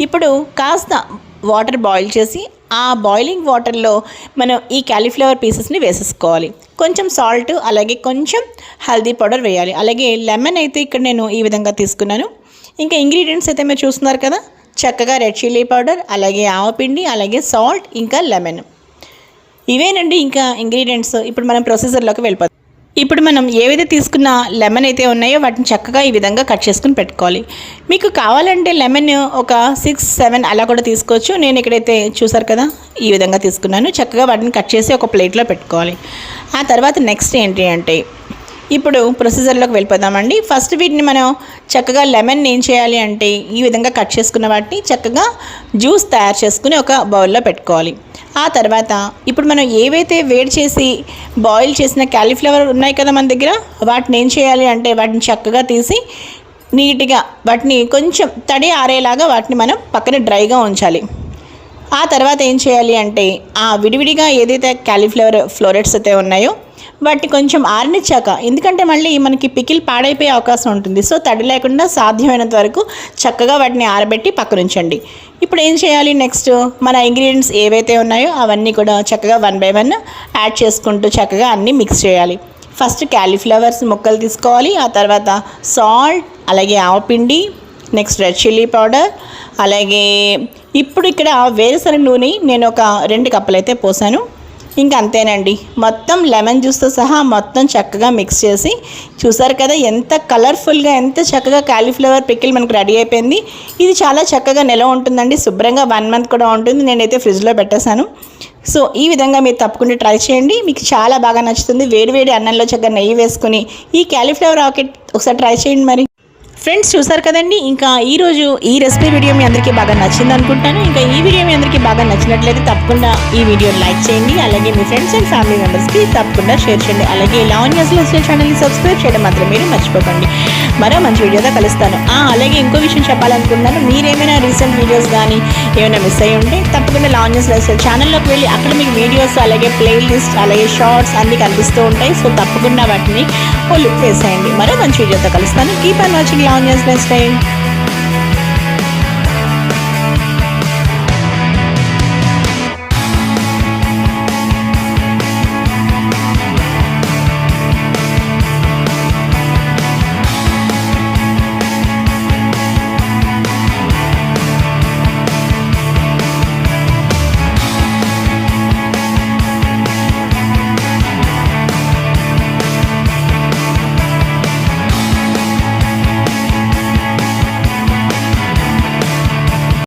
ఇప్పుడు కాస్త water boil చేసి ఆ బాయిలింగ్ వాటర్లో మనం ఈ క్యాలీఫ్లవర్ పీసెస్ని వేసేసుకోవాలి. కొంచెం సాల్ట్ అలాగే కొంచెం హల్దీ పౌడర్ వేయాలి. అలాగే లెమన్ అయితే ఇక్కడ నేను ఈ విధంగా తీసుకున్నాను. ఇంకా ఇంగ్రీడియంట్స్ అయితే మీరు చూస్తున్నారు కదా, చక్కగా రెడ్ చిల్లీ పౌడర్, అలాగే ఆవపిండి, అలాగే సాల్ట్, ఇంకా లెమన్. ఇవేనండి ఇంకా ఇంగ్రీడియంట్స్. ఇప్పుడు మనం ప్రొసీజర్లోకి వెళ్ళిపోతాం. ఇప్పుడు మనం ఏవైతే తీసుకున్న లెమన్ అయితే ఉన్నాయో వాటిని చక్కగా ఈ విధంగా కట్ చేసుకుని పెట్టుకోవాలి. మీకు కావాలంటే లెమన్ ఒక 6-7 అలా కూడా తీసుకోవచ్చు. నేను ఇక్కడైతే చూసారు కదా ఈ విధంగా తీసుకున్నాను. చక్కగా వాటిని కట్ చేసి ఒక ప్లేట్లో పెట్టుకోవాలి. ఆ తర్వాత నెక్స్ట్ ఏంటి అంటే ఇప్పుడు ప్రొసీజర్లోకి వెళ్ళిపోదామండి. ఫస్ట్ వీటిని మనం చక్కగా లెమన్ ఏం చేయాలి అంటే ఈ విధంగా కట్ చేసుకున్న వాటిని చక్కగా జ్యూస్ తయారు చేసుకుని ఒక బౌల్లో పెట్టుకోవాలి. ఆ తర్వాత ఇప్పుడు మనం ఏవైతే వేడి చేసి బాయిల్ చేసిన క్యాలీఫ్లవర్ ఉన్నాయి కదా మన దగ్గర, వాటిని ఏం చేయాలి అంటే వాటిని చక్కగా తీసి నీట్గా వాటిని కొంచెం తడి ఆరేలాగా వాటిని మనం పక్కన డ్రైగా ఉంచాలి. ఆ తర్వాత ఏం చేయాలి అంటే ఆ విడివిడిగా ఏదైతే క్యాలీఫ్లవర్ ఫ్లోరెట్స్ అయితే ఉన్నాయో వాటిని కొంచెం ఆరనిచ్చాక, ఎందుకంటే మళ్ళీ మనకి పికిల్ పాడైపోయే అవకాశం ఉంటుంది. సో తడి లేకుండా సాధ్యమైనంత వరకు చక్కగా వాటిని ఆరబెట్టి పక్కన ఉంచండి. ఇప్పుడు ఏం చేయాలి నెక్స్ట్, మన ఇంగ్రీడియంట్స్ ఏవైతే ఉన్నాయో అవన్నీ కూడా చక్కగా 1 by 1 యాడ్ చేసుకుంటూ చక్కగా అన్నీ మిక్స్ చేయాలి. ఫస్ట్ క్యాలీఫ్లవర్స్ ముక్కలు తీసుకోవాలి. ఆ తర్వాత సాల్ట్, అలాగే ఆవపిండి, నెక్స్ట్ రెడ్ చిల్లీ పౌడర్, అలాగే ఇప్పుడు ఇక్కడ వేరుశనగ నూనె నేను ఒక 2 కప్పులు అయితే పోసాను. ఇంకా అంతేనండి. మొత్తం లెమన్ జ్యూస్తో సహా మొత్తం చక్కగా మిక్స్ చేసి చూసారు కదా ఎంత కలర్ఫుల్గా ఎంత చక్కగా క్యాలీఫ్లవర్ పికిల్ మనకు రెడీ అయిపోయింది. ఇది చాలా చక్కగా నిల్వ ఉంటుందండి, శుభ్రంగా 1 month కూడా ఉంటుంది. నేనైతే ఫ్రిడ్జ్లో పెట్టేశాను. సో ఈ విధంగా మీరు తప్పకుండా ట్రై చేయండి, మీకు చాలా బాగా నచ్చుతుంది. వేడివేడి అన్నంలో చక్కగా నెయ్యి వేసుకుని ఈ క్యాలీఫ్లవర్ రాకెట్ ఒకసారి ట్రై చేయండి. మరి ఫ్రెండ్స్ చూసారు కదండి, ఇంకా ఈరోజు ఈ రెసిపీ వీడియో మీ అందరికీ బాగా నచ్చింది అనుకుంటాను. ఇంకా ఈ వీడియో మీ అందరికీ బాగా నచ్చినట్లయితే తప్పకుండా ఈ వీడియోని లైక్ చేయండి. అలాగే మీ ఫ్రెండ్స్ అండ్ ఫ్యామిలీ మెంబర్స్కి తప్పకుండా షేర్ చేయండి. అలాగే లావణ్యాస్ లైఫ్స్టైల్ ఛానల్ని సబ్స్క్రైబ్ చేయడం మాత్రం మీరు మర్చిపోకండి. మరో మంచి వీడియోతో కలుస్తాను. అలాగే ఇంకో విషయం చెప్పాలనుకుంటున్నాను, మీరేమైనా రీసెంట్ వీడియోస్ కానీ ఏమైనా మిస్ అయ్యి ఉంటే తప్పకుండా లావణ్యాస్ లైఫ్స్టైల్ ఛానల్లోకి వెళ్ళి అక్కడ మీకు వీడియోస్, అలాగే ప్లేలిస్ట్, అలాగే షార్ట్స్ అన్నీ కనిపిస్తూ ఉంటాయి. సో తప్పకుండా వాటిని ఓ లుక్ వేసేయండి. మరో మంచి వీడియోతో కలుస్తాను. Keep on watching Lavanya's lifestyle.